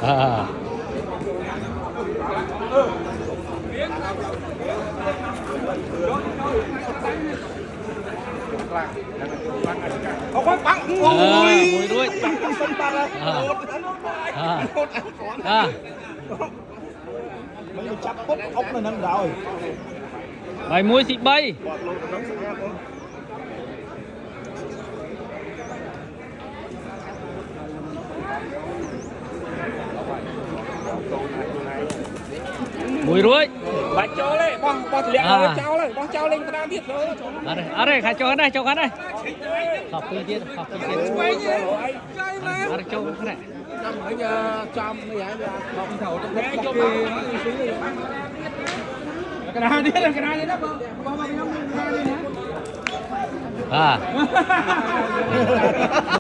Không có bắn mùi đuôi mình chặt bút ốc này nâng rồi bài muối xịt bay mùi đuôi bạn cho đấy bong liền cháu đấy bong cháu lên ta biết rồi ở đây khai cho hắn đây học tư tiết ở đây châu cái này trong cái gì bong thầu trong thế cho cái nào đi đó bong